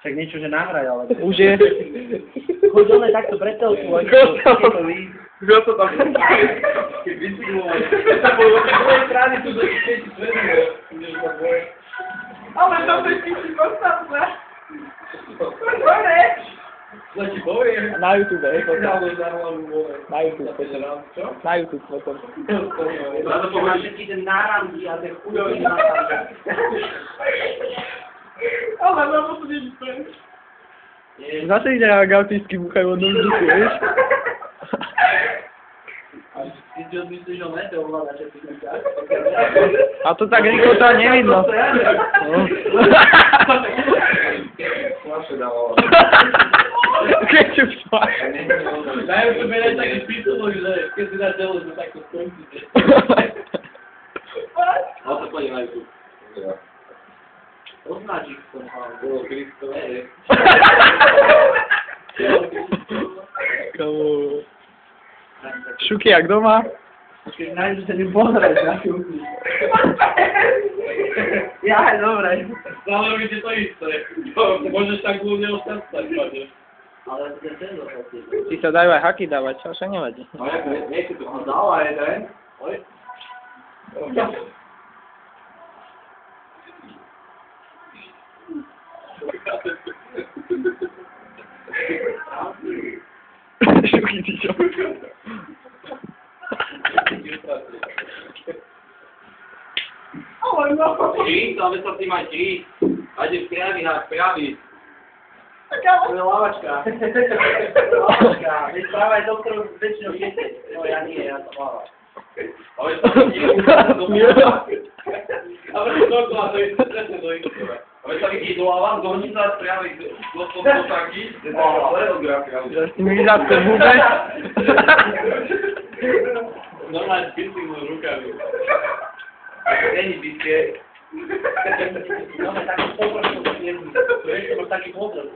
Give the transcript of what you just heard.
Však niečo, že nahraj, ale... Už je. Choď dole takto pre telku, a Kto to tam keď bicyklovať. Bolo z tvojej strany tu do všetci svedíme. Ale to je píši podstatné. Hore! No ti poviem. Na YouTube, hej, potom. Na YouTube potom. Na YouTube potom. Na to poviem všetky ten náramky a ten chudový náramky. Ale mám to nič. Zase ide jak autísky buchajú od vzduchu, vieš? Ty si odmyslíš, že on nete ovláda všetky kľúča. A to tak rýchlo to ani nevidno. Vaše dávalo. Kečup spáš. Dajú to berať taký pistolok, že keď si dáš delo, že takto skončíte. Ale to pôjde na YouTube. Označík som mal. Bolo Kristové. Kamu. Šuky, jak doma? Keď nájdeš, že nepozrieš na šuky. Ja, dobre. Stále robíte to isté. Môžeš tak ľudne ostať stať, padne. Ale to je ten dostať. Si sa dajú aj haky dávať, čo? Však nevadí. No ja, nie si to dala jeden. Oj. Šuky, ty čo? Ale no. Číst, ale sa ty máš číst. Ajde spraví, Tak ale... To je lavačka. Lavačka. Veď práva je doktor väčšinou viete. No ja nie, ja to láva. Ale to nie je ale to dokola, to je presne to isté. Ale sa vidí do lava, do hníza spraví do taky. S tým vyzádkom húbe? Normálne spísím môj rukami. Není bicie. Máme taký povrch, to je taký povrch.